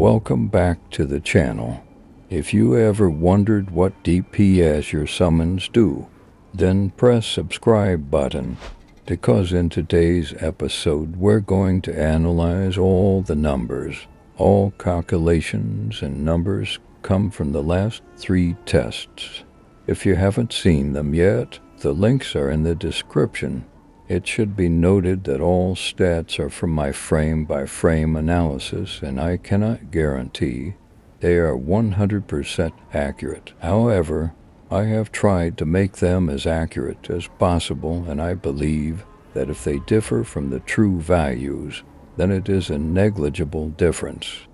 Welcome back to the channel. If you ever wondered what DPS your summons do, then press subscribe button, because in today's episode we're going to analyze all the numbers. All calculations and numbers come from the last 3 tests. If you haven't seen them yet, the links are in the description. It should be noted that all stats are from my frame-by-frame analysis, and I cannot guarantee they are 100% accurate. However, I have tried to make them as accurate as possible, and I believe that if they differ from the true values, then it is a negligible difference.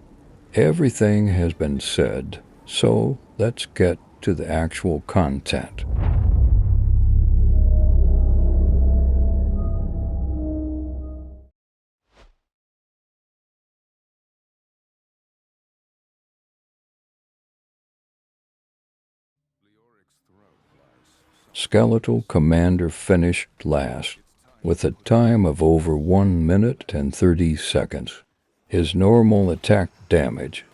Everything has been said, so let's get to the actual content. Skeletal Commander finished last, with a time of over 1 minute and 30 seconds. His normal attack damage,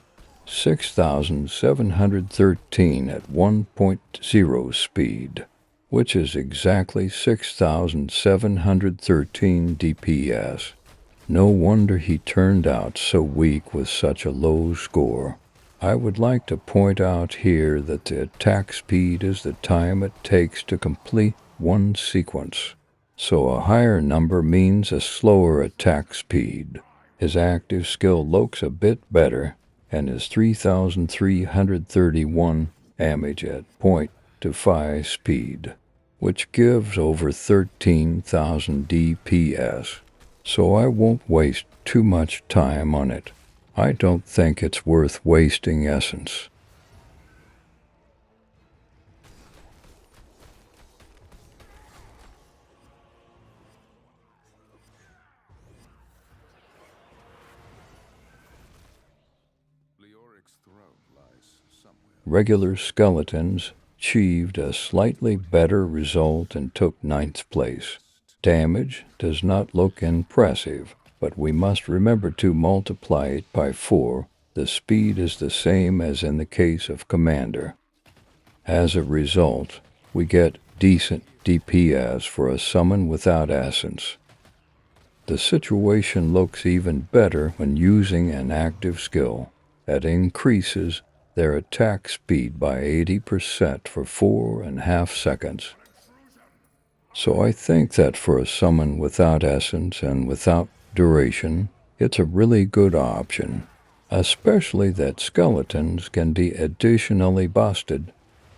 6,713 at 1.0 speed, which is exactly 6,713 DPS. No wonder he turned out so weak with such a low score. I would like to point out here that the attack speed is the time it takes to complete one sequence, so a higher number means a slower attack speed. His active skill looks a bit better, and is 3,331 damage at 0.25 speed, which gives over 13,000 DPS, so I won't waste too much time on it. I don't think it's worth wasting essence. Regular skeletons achieved a slightly better result and took 9th place. Damage does not look impressive, but we must remember to multiply it by 4. The speed is the same as in the case of Commander. As a result, we get decent DPS for a summon without essence. The situation looks even better when using an active skill that increases their attack speed by 80% for 4.5 seconds. So I think that for a summon without essence and without duration, it's a really good option, especially that skeletons can be additionally busted.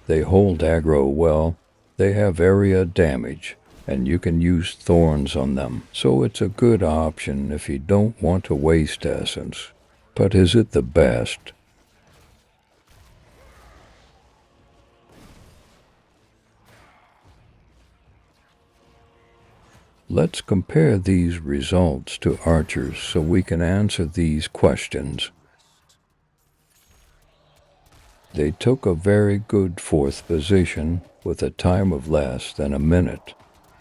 They hold aggro well, they have area damage, and you can use thorns on them, so it's a good option if you don't want to waste essence. But is it the best? Let's compare these results to archers so we can answer these questions. They took a very good 4th position with a time of less than a minute.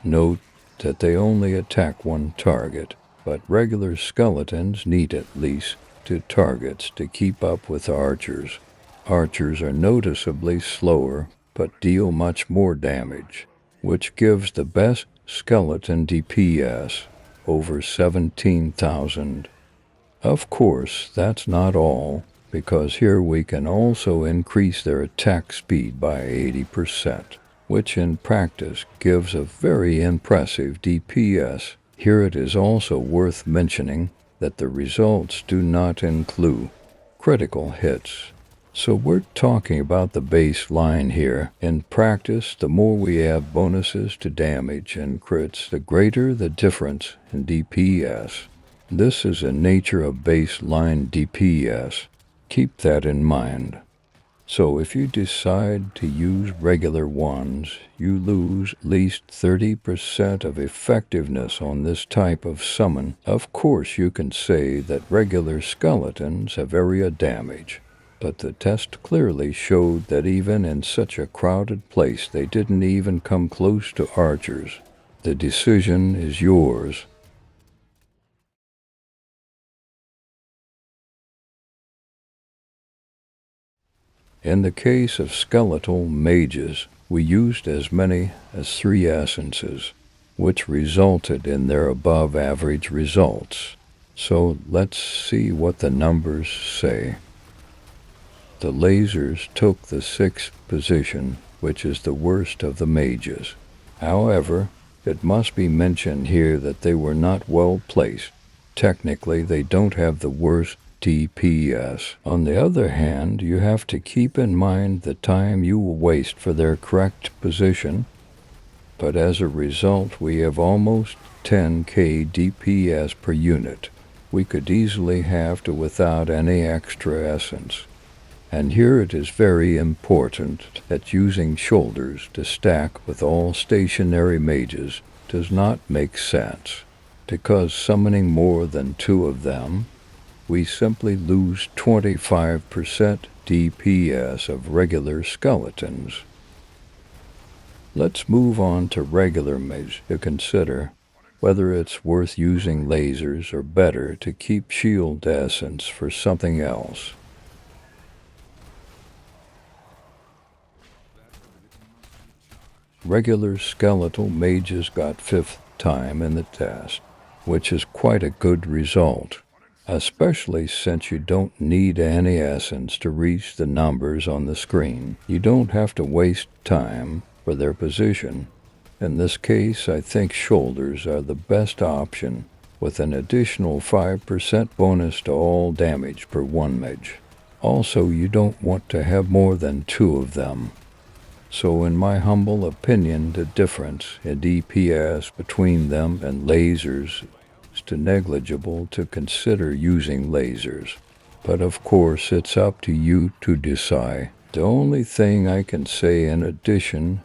Note that they only attack one target, but regular skeletons need at least 2 targets to keep up with archers. Archers are noticeably slower, but deal much more damage, which gives the best skeleton DPS over 17,000. Of course, that's not all, because here we can also increase their attack speed by 80%, which in practice gives a very impressive DPS. Here it is also worth mentioning that the results do not include critical hits. So we're talking about the baseline here. In practice, the more we add bonuses to damage and crits, the greater the difference in DPS. This is the nature of baseline DPS. Keep that in mind. So if you decide to use regular ones, you lose at least 30% of effectiveness on this type of summon. Of course, you can say that regular skeletons have area damage, but the test clearly showed that even in such a crowded place they didn't even come close to archers. The decision is yours. In the case of skeletal mages, we used as many as 3 essences, which resulted in their above-average results. So let's see what the numbers say. The lasers took the 6th position, which is the worst of the mages. However, it must be mentioned here that they were not well placed. Technically, they don't have the worst DPS. On the other hand, you have to keep in mind the time you will waste for their correct position. But as a result, we have almost 10k DPS per unit. We could easily have to without any extra essence. And here it is very important that using shoulders to stack with all stationary mages does not make sense, because summoning more than 2 of them, we simply lose 25% DPS of regular skeletons. Let's move on to regular mages to consider whether it's worth using lasers or better to keep shield essence for something else. Regular skeletal mages got 5th time in the test, which is quite a good result, especially since you don't need any essence to reach the numbers on the screen. You don't have to waste time for their position. In this case, I think shoulders are the best option, with an additional 5% bonus to all damage per 1 mage. Also, you don't want to have more than 2 of them. So in my humble opinion, the difference in DPS between them and lasers is too negligible to consider using lasers. But of course, it's up to you to decide. The only thing I can say in addition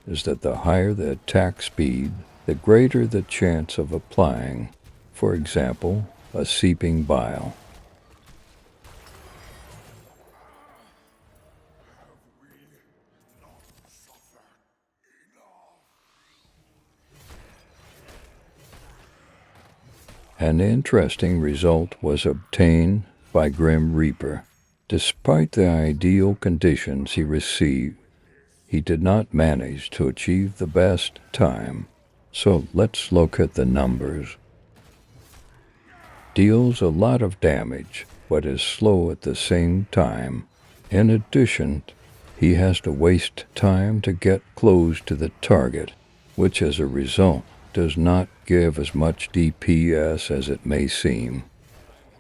is that the higher the attack speed, the greater the chance of applying, for example, a seeping bile. An interesting result was obtained by Grim Reaper. Despite the ideal conditions he received, he did not manage to achieve the best time. So let's look at the numbers. Deals a lot of damage, but is slow at the same time. In addition, he has to waste time to get close to the target, which as a result does not give as much DPS as it may seem.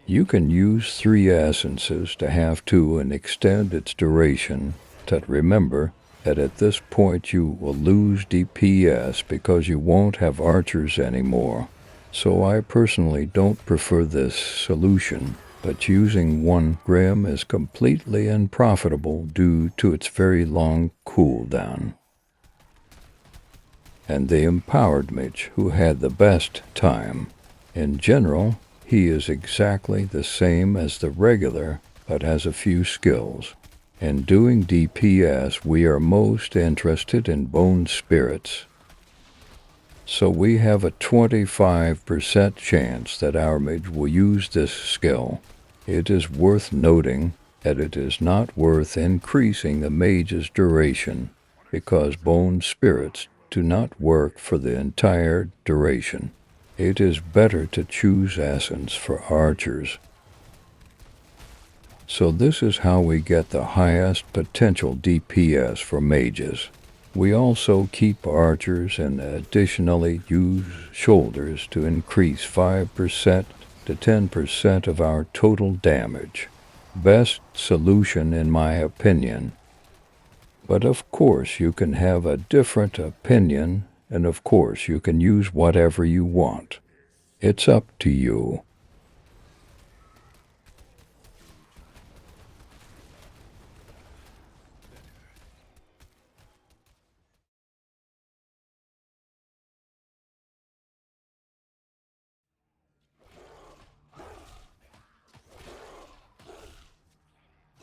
You can use 3 essences to have 2 and extend its duration, but remember that at this point you will lose DPS because you won't have archers anymore. So I personally don't prefer this solution, but using 1 Grim is completely unprofitable due to its very long cooldown. And the empowered mage who had the best time. In general, he is exactly the same as the regular, but has a few skills. In doing DPS, we are most interested in bone spirits. So we have a 25% chance that our mage will use this skill. It is worth noting that it is not worth increasing the mage's duration, because bone spirits do not work for the entire duration. It is better to choose essence for archers. So this is how we get the highest potential DPS for mages. We also keep archers and additionally use shoulders to increase 5% to 10% of our total damage. Best solution in my opinion. But of course you can have a different opinion, and of course you can use whatever you want. It's up to you.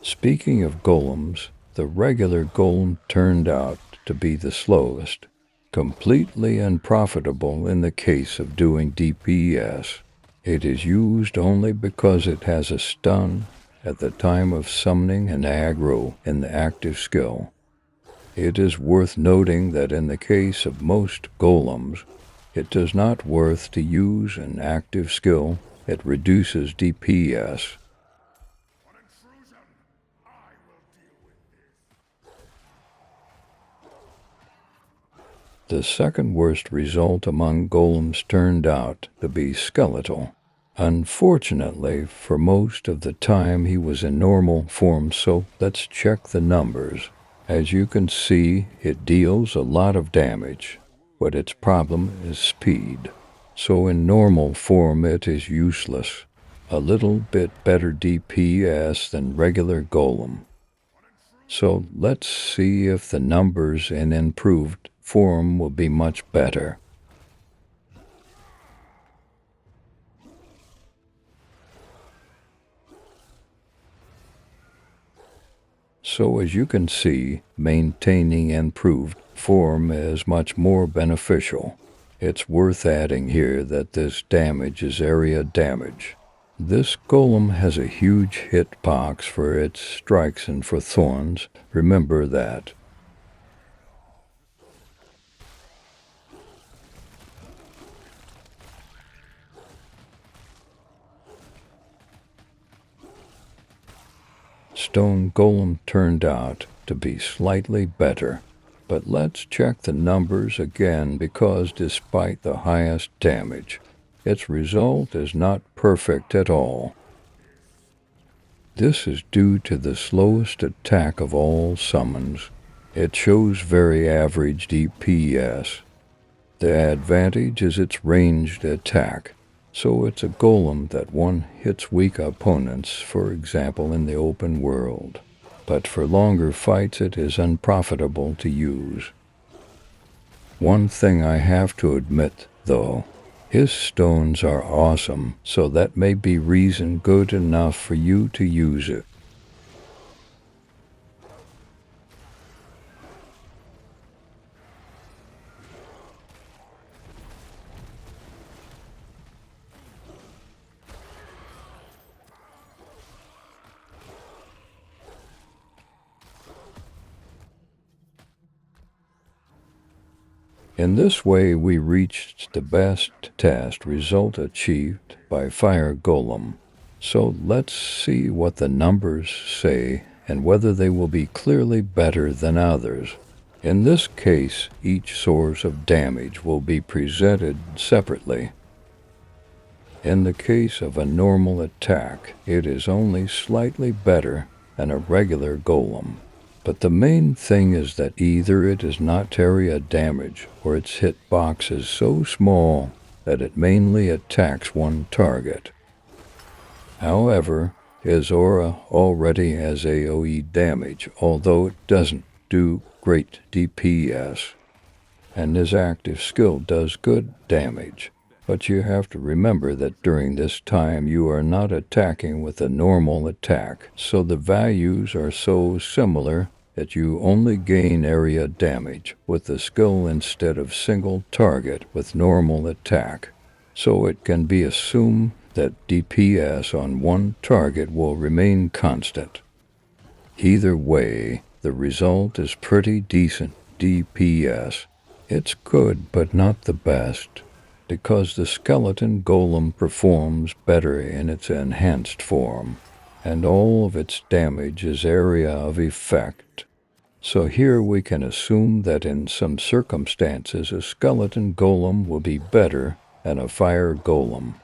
Speaking of golems, the regular golem turned out to be the slowest, completely unprofitable in the case of doing DPS. It is used only because it has a stun at the time of summoning an aggro in the active skill. It is worth noting that in the case of most golems, it does not worth to use an active skill. It reduces DPS. The second worst result among golems turned out to be skeletal. Unfortunately, for most of the time he was in normal form, so let's check the numbers. As you can see, it deals a lot of damage, but its problem is speed. So in normal form it is useless. A little bit better DPS than regular golem. So let's see if the numbers in improved form will be much better. So as you can see, maintaining improved form is much more beneficial. It's worth adding here that this damage is area damage. This golem has a huge hitbox for its strikes and for thorns. Remember that. Stone Golem turned out to be slightly better, but let's check the numbers again because despite the highest damage, its result is not perfect at all. This is due to the slowest attack of all summons. It shows very average DPS. The advantage is its ranged attack. So it's a golem that one hits weak opponents, for example in the open world. But for longer fights it is unprofitable to use. One thing I have to admit, though, his stones are awesome, so that may be reason good enough for you to use it. In this way we reached the best test result achieved by Fire Golem. So let's see what the numbers say and whether they will be clearly better than others. In this case, each source of damage will be presented separately. In the case of a normal attack, it is only slightly better than a regular golem. But the main thing is that either it is not area damage or its hitbox is so small that it mainly attacks one target. However, his aura already has AoE damage, although it doesn't do great DPS, and his active skill does good damage. But you have to remember that during this time you are not attacking with a normal attack, so the values are so similar that you only gain area damage with the skill instead of single target with normal attack. So it can be assumed that DPS on one target will remain constant. Either way, the result is pretty decent DPS. It's good, but not the best, because the Skeleton Golem performs better in its enhanced form, and all of its damage is area of effect. So here we can assume that in some circumstances a Skeleton Golem will be better than a Fire Golem.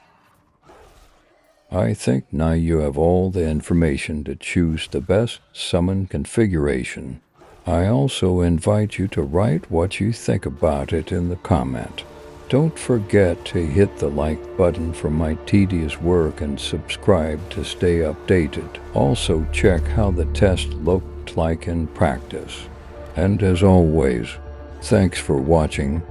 I think now you have all the information to choose the best summon configuration. I also invite you to write what you think about it in the comment. Don't forget to hit the like button for my tedious work and subscribe to stay updated. Also check how the test looked like in practice. And as always, thanks for watching.